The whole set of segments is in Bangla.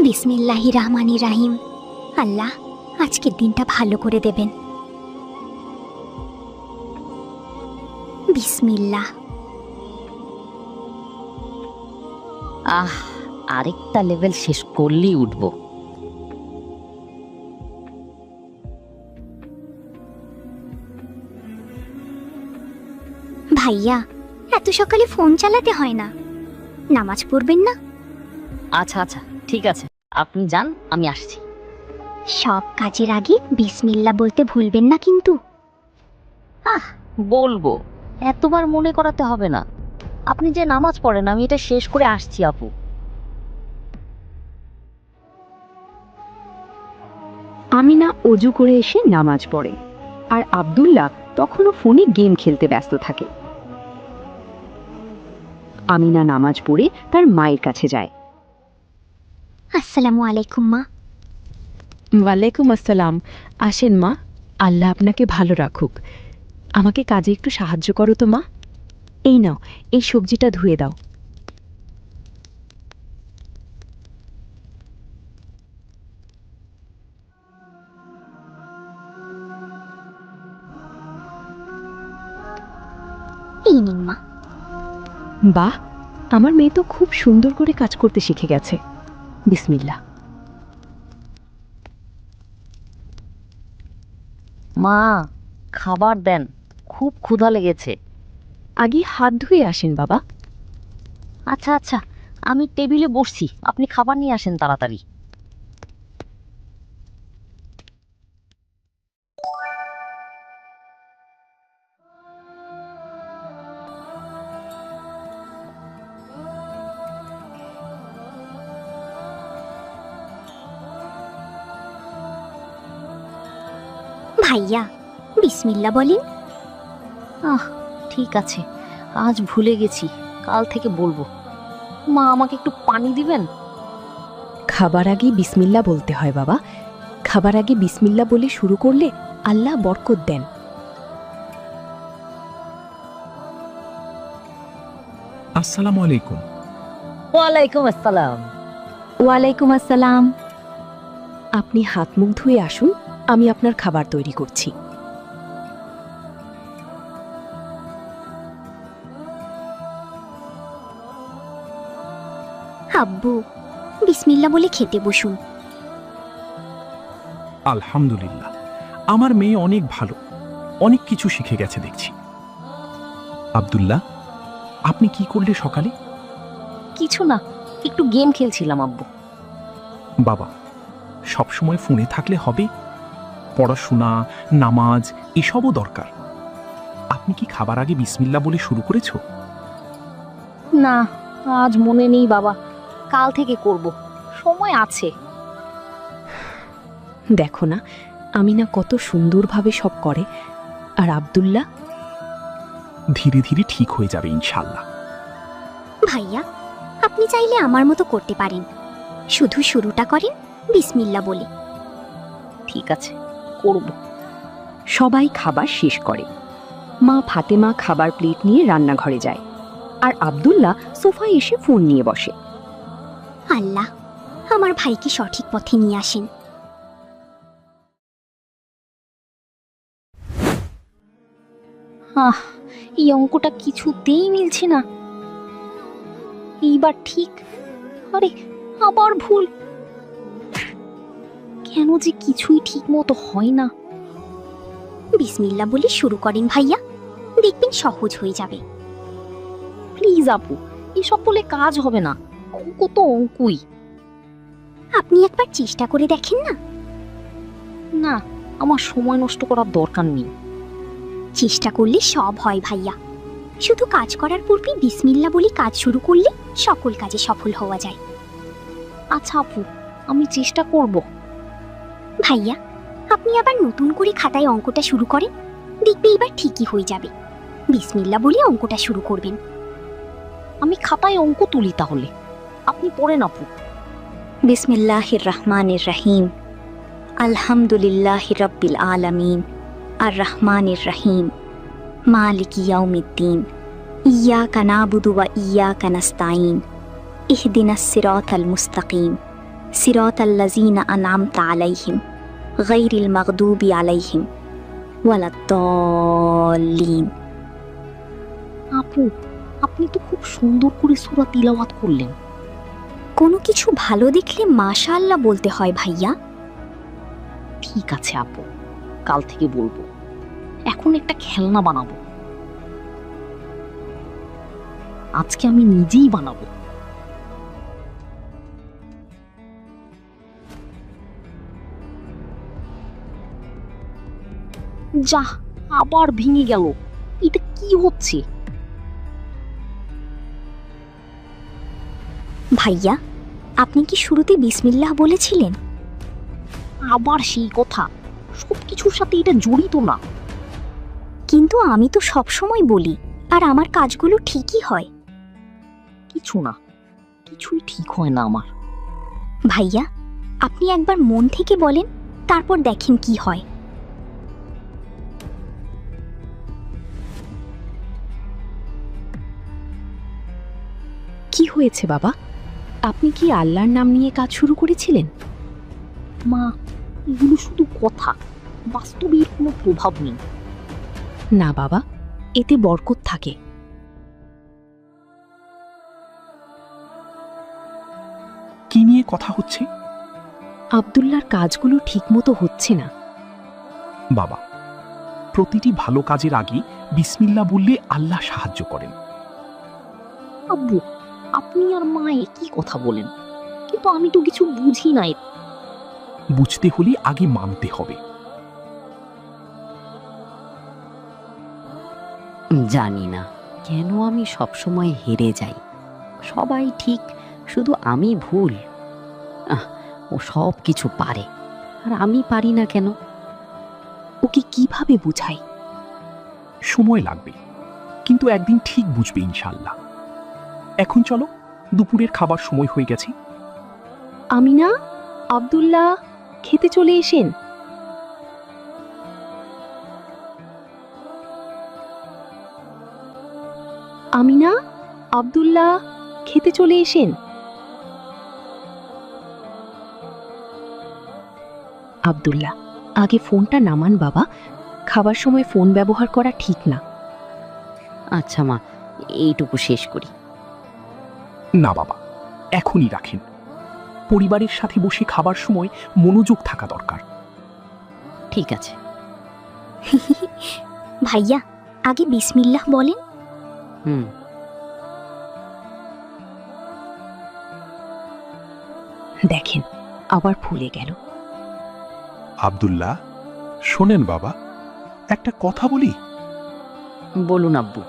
বিসমিল্লাহির রহমানির রাহিম। আল্লাহ আজকের দিনটা ভালো করে দেবেন। বিসমিল্লাহ। আরেকটা লেভেল শেষ করলেই উঠবো। ভাইয়া, এত সকালে ফোন চালাতে হয় না, নামাজ পড়বেন না? আচ্ছা আচ্ছা, ঠিক আছে, আপনি যান, আমি আসছি। সব কাজের আগে বিসমিল্লাহ বলতে ভুলবেন না কিন্তু। বলবো, এতবার মনে করাতে হবে না। আপনি যে নামাজ পড়েন, আমি এটা শেষ করে আসছি আপু। আমিনা অজু করে এসে নামাজ পড়ে, আর আব্দুল্লাহ তখনও ফোনে গেম খেলতে ব্যস্ত থাকে। আমিনা নামাজ পড়ে তার মায়ের কাছে যায়। আসসালামু আলাইকুম মা। ওয়ালাইকুম আসসালাম। আসেন মা, আল্লাহ আপনাকে ভালো রাখুক। আমাকে কাজে একটু সাহায্য করো তো মা। এই নাও, এই সবজিটা ধুয়ে দাও। এই নিন মা। বাহ, আমার মেয়ে তো খুব সুন্দর করে কাজ করতে শিখে গেছে। বিসমিল্লাহ। মা, খাবার দেন, খুব ক্ষুধা লেগেছে। আগে হাত ধুয়ে আসেন বাবা। আচ্ছা আচ্ছা, আমি টেবিলে বসছি, আপনি খাবার নিয়ে আসেন তাড়াতাড়ি। ভাইয়া, বিসমিল্লাহ বলেন। ঠিক আছে, আজ ভুলে গেছি, কাল থেকে বলবো। মা, আমাকে একটু পানি দিবেন? খাবার আগে বিসমিল্লাহ বলতে হয় বাবা। খাবার আগে বিসমিল্লাহ বলে শুরু করলে আল্লাহ বরকত দেন। আসসালামু আলাইকুম। ওয়ালাইকুম আসসালাম। ওয়ালাইকুম আসসালাম। আপনি হাত মুখ ধুয়ে আসুন, আমি আপনার খাবার তৈরি করছি। আব্বু, বিসমিল্লাহ বলে খেতে বসুন। আলহামদুলিল্লাহ, আমার মেয়ে অনেক ভালো, অনেক কিছু শিখে গেছে দেখছি। আব্দুল্লাহ, আপনি কি করলে সকালে? কিছু না, একটু গেম খেলছিলাম আব্বু। বাবা, সবসময় ফোনে থাকলে হবে? পড়াশোনা, নামাজ এসবও দরকার। আপনি কি খাবার আগে বিসমিল্লাহ বলে শুরু করেছো? না, আজ মনে নেই বাবা, কাল থেকে করব, সময় আছে। দেখো না, আমিনা কত সুন্দরভাবে সব করে। আর আব্দুল্লাহ? ধীরে ধীরে ঠিক হয়ে যাবে ইনশাল্লাহ। ভাইয়া, আপনি চাইলে আমার মতো করতে পারেন, শুধু শুরুটা করেন বিসমিল্লাহ বলে। ঠিক আছে, করব। সবাই খাবার শেষ করে। মা ফাতেমা খাবার প্লেট নিয়ে রান্নাঘরে যায়, আর আব্দুল্লাহ সোফায় এসে ফোন নিয়ে বসে। আল্লাহ আমার ভাইকে সঠিক পথে নিয়ে আসেন। এই অঙ্কটা কিছুতেই মিলছে না। এইবার ঠিক, আরে আবার ভুল। কেন যে কিছুই ঠিক মতো হয় না। বিসমিল্লাহ বলে শুরু করেন ভাইয়া, দেখবেন সহজ হয়ে যাবে। প্লিজ আপু, এসব বলে কাজ হবে না, অঙ্ক তো অঙ্কই। আপনি একবার চেষ্টা করে দেখেন না। না, আমার সময় নষ্ট করার দরকার নেই। চেষ্টা করলে সব হয় ভাইয়া, শুধু কাজ করার পূর্বে বিসমিল্লাহ বলে কাজ শুরু করলে সকল কাজে সফল হওয়া যায়। আচ্ছা আপু, আমি চেষ্টা করব। ভাইয়া, আপনি আবার নতুন করে খাতায় অঙ্কটা শুরু করেন, দেখবে এবার ঠিকই হয়ে যাবে। বিসমিল্লাহ বলে অঙ্কটা শুরু করবেন। আমি খাতায় অঙ্ক তুলি তাহলে, আপনি পড়েন আপু। বিসমিল্লাহির রহমানির রহিম। আলহামদুলিল্লাহি রাব্বিল আলামিন, আর রহমানির রহিম, মালিকি ইয়াউমিদ্দিন, ইয়্যাকা না'বুদু ওয়া ইয়্যাকা নাস্তাঈন, ইহদিনাস সিরাতাল মুস্তাকিম, সিরাতাল্লাযীনা আনআমতা আলাইহিম গায়রিল মাগদুবি আলাইহিম ওয়ালাদ-দাল্লিন। আপু, আপনি তো খুব সুন্দর করে সূরা তিলাওয়াত করলেন। কোনো কিছু ভালো দেখলে মাশাআল্লাহ বলতে হয় ভাইয়া। ঠিক আছে আপু, কাল থেকে বলবো। এখন একটা খেলনা বানাবো, আজকে আমি নিজেই বানাবো। যা, আবার ভেঙে গেল। এটা কি হচ্ছে? ভাইয়া, আপনি কি শুরুতে বিসমিল্লাহ বলেছিলেন? আবার সেই কথা, সবকিছুর সাথে এটা জড়িত না। কিন্তু আমি তো সবসময় বলি, আর আমার কাজগুলো ঠিকই হয়। কিছু না, কিছুই ঠিক হয় না আমার। ভাইয়া, আপনি একবার মন থেকে বলেন, তারপর দেখেন কি হয়। কি হয়েছে বাবা? আপনি কি আল্লাহর নাম নিয়ে কাজ শুরু করেছিলেন? মা, এগুলো শুধু কথা, বাস্তবে এর কোনো প্রভাব নেই। না বাবা, এতে বরকত থাকে। কি নিয়ে কথা হচ্ছে? আব্দুল্লাহর কাজগুলো ঠিকমতো হচ্ছে না। বাবা, প্রতিটি ভালো কাজের আগে বিসমিল্লাহ বললে আল্লাহ সাহায্য করেন। আব্বু, আপনি আর মা একই কথা বলেন, কিন্তু আমি তো কিছু বুঝি নাই। বুঝতে হলে আগে মানতে হবে। জানি না কেন আমি সবসময় হেরে যাই। সবাই ঠিক, শুধু আমি ভুল। ও সব কিছু পারে, আর আমি পারি না কেন? ওকে কিভাবে বুঝাই? সময় লাগবে, কিন্তু একদিন ঠিক বুঝবে ইনশাআল্লাহ। এখন চলো, দুপুরের খাবার সময় হয়ে গেছে। আমিনা, আব্দুল্লাহ, খেতে চলে এসেন। আমিনা, আব্দুল্লাহ, খেতে চলে এসেন। আব্দুল্লাহ, আগে ফোনটা নামান বাবা। খাবার সময় ফোন ব্যবহার করা ঠিক না। আচ্ছা মা, এইটুকু শেষ করি। না বাবা, এখনই রাখেন। পরিবারের সাথে বসে খাবার সময় মনোযোগ থাকা দরকার। ঠিক আছে। ভাইয়া, আগে বিসমিল্লাহ বলেন। হুম। দেখেন, আবার ভুলে গেল। আব্দুল্লাহ, শোনেন বাবা, একটা কথা বলি। বলুন আব্বু।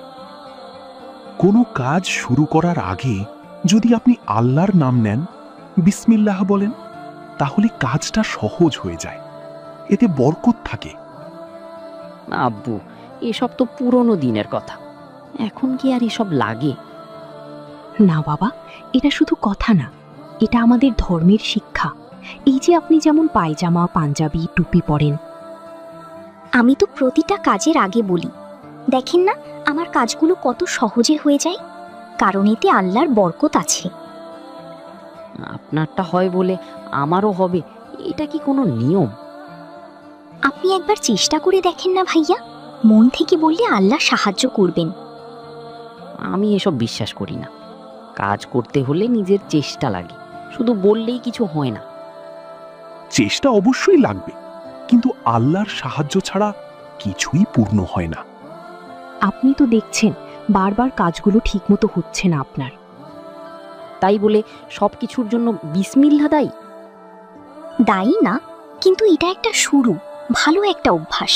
কোনো কাজ শুরু করার আগে যদি আপনি আল্লাহর নাম নেন, বিসমিল্লাহ বলেন, তাহলে কাজটা সহজ হয়ে যায়, এতে বরকত থাকে। আব্বু, এসব তো পুরনো দিনের কথা, এখন কি আর এসব লাগে? না বাবা, এটা শুধু কথা না, এটা আমাদের ধর্মের শিক্ষা। এই যে আপনি যেমন পায়জামা, পাঞ্জাবি, টুপি পরেন। আমি তো প্রতিটা কাজের আগে বলি, দেখেন না আমার কাজগুলো কত সহজে হয়ে যায়, কারণ এতে আল্লাহর বরকত আছে। আপনারটা হয় বলে আমারও হবে, এটা কি কোনো নিয়ম? আপনি একবার চেষ্টা করে দেখেন না ভাইয়া, মন থেকে বললে আল্লাহ সাহায্য করবেন। আমি এসব বিশ্বাস করি না। কাজ করতে হলে নিজের চেষ্টা লাগে, শুধু বললেই কিছু হয় না। চেষ্টা অবশ্যই লাগবে, কিন্তু আল্লাহর সাহায্য ছাড়া কিছুই পূর্ণ হয় না। আপনি তো দেখছেন বারবার কাজগুলো ঠিকমতো হচ্ছে না আপনার। তাই বলে সব কিছুর জন্য বিসমিল্লাহ দায়ী? দায়ী না, কিন্তু এটা একটা শুরু, ভালো একটা অভ্যাস।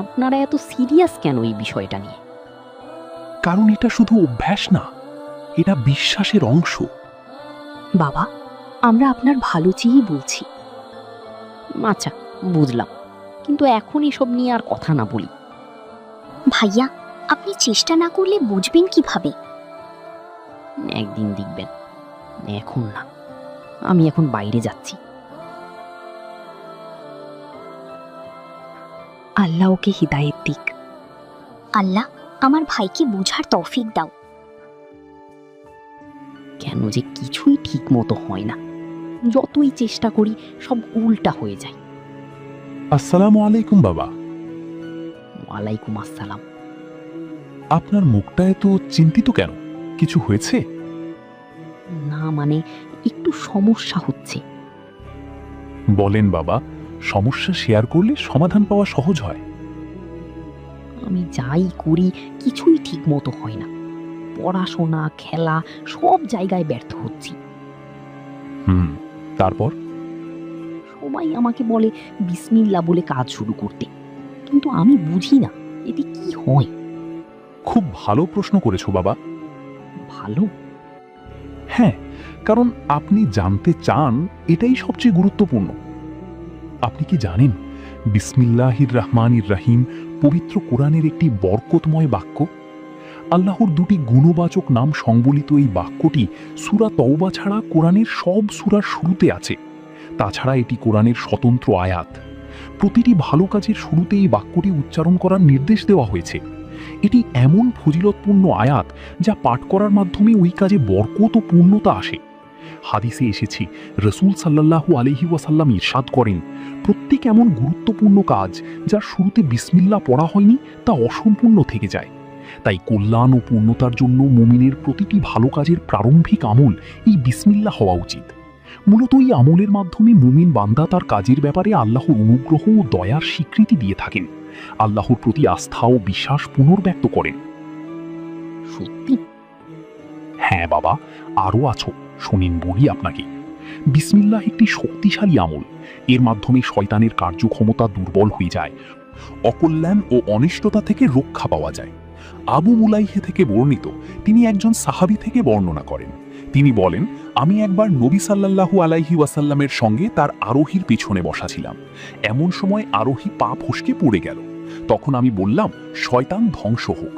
আপনারা এত সিরিয়াস কেন এই বিষয়টা নিয়ে? কারণ এটা শুধু অভ্যাস না, এটা বিশ্বাসের অংশ। বাবা, আমরা আপনার ভালো চেয়েই বলছি। আচ্ছা, বুঝলাম, কিন্তু এখন এসব নিয়ে আর কথা না বলি। ভাইয়া, আপনি চেষ্টা না করলে বুঝবেন কিভাবে? একদিন দেখবেন, এখন না। আমি এখন বাইরে যাচ্ছি। আল্লাহ ওকে হিদায়েত দিক। আল্লাহ আমার ভাইকে বোঝার তৌফিক দাও। কেন কেন যে কিছুই ঠিক মতো হয় না, যতই চেষ্টা করি সব উল্টা হয়ে যায়। আসসালামু আলাইকুম বাবা। ওয়ালাইকুম আসসালাম। আপনার মুখটা এত চিন্তিত কেন? কিছু হয়েছে? না মানে একটু সমস্যা হচ্ছে। বলেন বাবা, সমস্যা শেয়ার করলে সমাধান পাওয়া সহজ হয়। আমি যাই করি কিছুই ঠিক মতো হয় না, পড়াশোনা খেলা সব জায়গায় ব্যর্থ হচ্ছি। তারপর? সবাই আমাকে বলে বিসমিল্লাহ বলে কাজ শুরু করতে, কিন্তু আমি বুঝি না এতে কি হয়। খুব ভালো প্রশ্ন করেছো বাবা। ভালো? হ্যাঁ, কারণ আপনি জানতে চান এটাই সবচেয়ে গুরুত্বপূর্ণ। আপনি কি জানেন বিসমিল্লাহির রহমানির রহিম পবিত্র কোরআনের একটি বরকতময় বাক্য? আল্লাহর দুটি গুণবাচক নাম সংবলিত এই বাক্যটি সূরা তওবা ছাড়া কোরআনের সব সূরার শুরুতে আছে। তাছাড়া এটি কোরআনের স্বতন্ত্র আয়াত। প্রতিটি ভালো কাজের শুরুতে এই বাক্যটি উচ্চারণ করার নির্দেশ দেওয়া হয়েছে। এটি এমন ফজিলতপূর্ণ আয়াত যা পাঠ করার মাধ্যমে ওই কাজে বরকত ও পূর্ণতা আসে। হাদিসে এসেছে, রসুল সাল্লাল্লাহু আলাইহি ওয়াসাল্লাম ইরশাদ করেন, প্রত্যেক এমন গুরুত্বপূর্ণ কাজ যার শুরুতে বিসমিল্লাহ পড়া হয়নি তা অসম্পূর্ণ থেকে যায়। তাই কল্যাণ ও পূর্ণতার জন্য মুমিনের প্রতিটি ভালো কাজের প্রারম্ভিক আমল এই বিসমিল্লাহ হওয়া উচিত। মূলত এই আমলের মাধ্যমে মুমিন বান্দা তার কাজের ব্যাপারে আল্লাহর অনুগ্রহ ও দয়ার স্বীকৃতি দিয়ে থাকেন, আল্লাহর প্রতি আস্থা ও বিশ্বাস পুনর্ব্যক্ত করেন। সত্যি? হ্যাঁ বাবা, আরও আছো, শোনেন বলি আপনাকে। বিসমিল্লাহ একটি শক্তিশালী আমল। এর মাধ্যমে শয়তানের কার্যক্ষমতা দুর্বল হয়ে যায়, অকল্যাণ ও অনিষ্টতা থেকে রক্ষা পাওয়া যায়। আবু মুলাইহে থেকে বর্ণিত, তিনি একজন সাহাবী থেকে বর্ণনা করেন। তিনি বলেন, আমি একবার নবী সাল্লাল্লাহু আলাইহি ওয়াসাল্লামের সঙ্গে তার আরোহীর পিছনে বসা ছিলাম। এমন সময় আরোহী পা ফসকে পড়ে গেল। তখন আমি বললাম, শয়তান ধ্বংস হোক।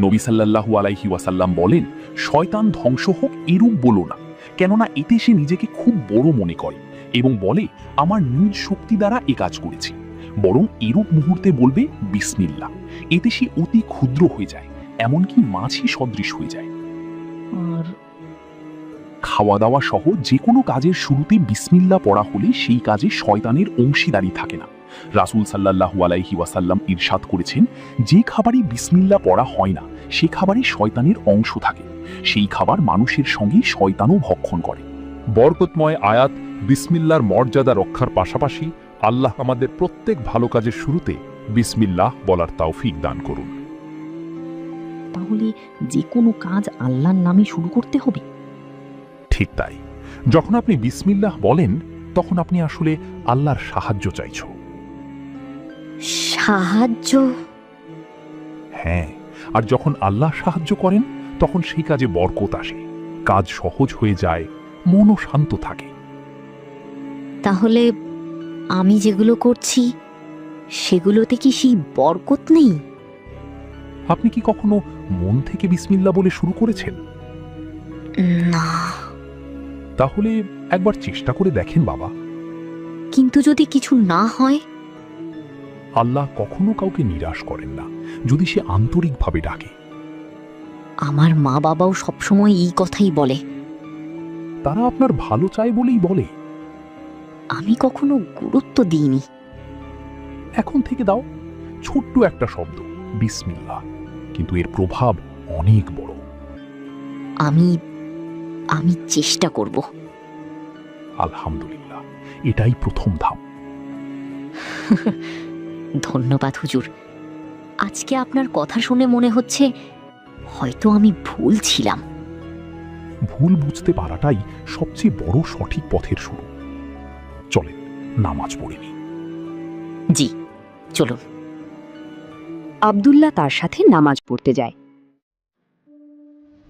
নবী সাল্লাল্লাহু আলাইহি ওয়াসাল্লাম বলেন, শয়তান ধ্বংস হোক এরূপ বলো না, কেননা এতে সে নিজেকে খুব বড় মনে করে এবং বলে, আমার নিজ শক্তি দ্বারা এ কাজ করেছি। বরং এরূপ মুহূর্তে বলবে বিসমিল্লাহ, এতে সে অতি ক্ষুদ্র হয়ে যায়, এমনকি মাছি সদৃশ হয়ে যায়। আর খাওয়া দাওয়া সহ যে কোনো কাজের শুরুতে বিসমিল্লাহ পড়া হলে সেই কাজে শয়তানের অংশীদারি থাকে না। রাসূল সাল্লাল্লাহু আলাইহি ওয়াসাল্লাম ইরশাদ করেছেন, যে খাবারে বিসমিল্লাহ পড়া হয় না সে খাবারে শয়তানের অংশ থাকে, সেই খাবার মানুষের সঙ্গে শয়তানও ভক্ষণ করে। বরকতময় আয়াত বিসমিল্লাহর মর্যাদা রক্ষার পাশাপাশি আল্লাহ আমাদের প্রত্যেক ভালো কাজের শুরুতে বিসমিল্লাহ বলার তৌফিক দান করুন। তাহলে যে কোনো কাজ আল্লাহর নামে শুরু করতে হবে? ঠিক তাই। যখন আপনি বিসমিল্লাহ বলেন তখন আপনি আসলে আল্লাহর সাহায্য চাইছো। সাহায্য? হ্যাঁ, আর যখন আল্লাহ সাহায্য করেন তখন সেই কাজে বরকত আসে, কাজ সহজ হয়ে যায়, মনও শান্ত থাকে। তাহলে আমি যেগুলো করছি সেগুলোতে কি সেই বরকত নেই? আপনি কি কখনো মন থেকে বিসমিল্লাহ বলে শুরু করেছেন? না। তাহলে একবার চেষ্টা করে দেখেন বাবা। কিন্তু যদি কিছু না হয়? আল্লাহ কখনো কাউকে নিরাশ করেন না যদি সে আন্তরিকভাবে ডাকে। আমার মা বাবাও সবসময় এই কথাই বলে। তারা আপনার ভালো চায় বলেই বলে। আমি কখনো গুরুত্ব দিইনি। এখন থেকে দাও, ছোট্ট একটা শব্দ বিসমিল্লাহ, কিন্তু এর প্রভাব অনেক বড়। আমি আমি চেষ্টা করব। আলহামদুলিল্লাহ, এটাই প্রথম ধাপ। ধন্যবাদ হুজুর। আজকে আপনার কথা শুনে মনে হচ্ছে হয়তো আমি ভুল ছিলাম। ভুল বুঝতে পারাটাই সবচেয়ে বড় সঠিক পথের শুরু। চলেন নামাজ পড়ে নিই। জি চলুন। আব্দুল্লাহ তার সাথে নামাজ পড়তে যায়।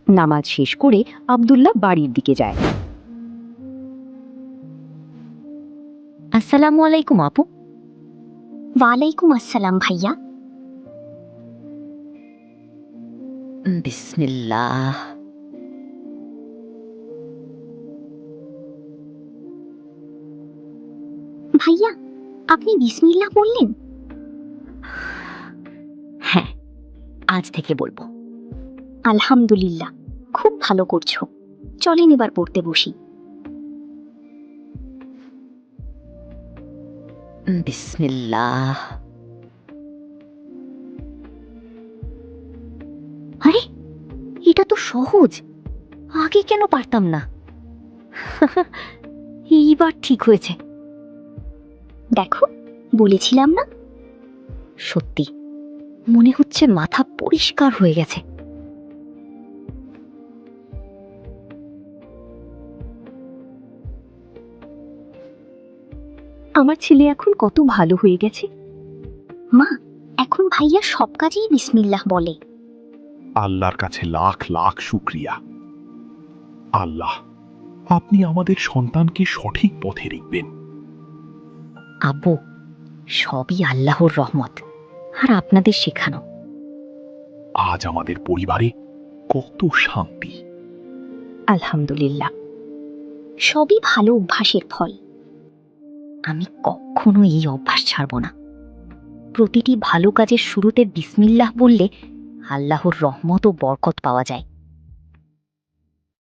নামাজ শেষ করে আব্দুল্লাহ বাড়ির দিকে যায়। আসসালামু আলাইকুম আপু। ওয়ালাইকুম আসসালাম ভাইয়া। বিসমিল্লাহ। ভাইয়া, আপনি বিসমিল্লাহ বললেন? হ্যাঁ, আজ থেকে বলবো। আলহামদুলিল্লাহ, খুব ভালো করছো। চলেন এবার পড়তে বসি। বিসমিল্লাহ। আরে এটা তো সহজ, আগে কেন পারতাম না? এইবার ঠিক হয়েছে। দেখো, বলেছিলাম না? সত্যি মনে হচ্ছে মাথা পরিষ্কার হয়ে গেছে। আমার ছেলে এখন কত ভালো হয়ে গেছে। মা, এখন ভাইয়া সব কাজেই বিসমিল্লাহ বলে। আল্লাহর কাছে লাখ লাখ শুক্রিয়া। আল্লাহ, আপনি আমাদের সন্তানকে সঠিক পথে রাখবেন। আব্বু, সবই আল্লাহর রহমত আর আপনাদের শেখানো। আজ আমাদের পরিবারে কত শান্তি। আলহামদুলিল্লাহ। সবই ভালো অভ্যাসের ফল। আমি কখনো এই অভ্যাস ছাড়ব না। প্রতিটি ভালো কাজের শুরুতে বিসমিল্লাহ বললে আল্লাহর রহমত ও বরকত পাওয়া যায়।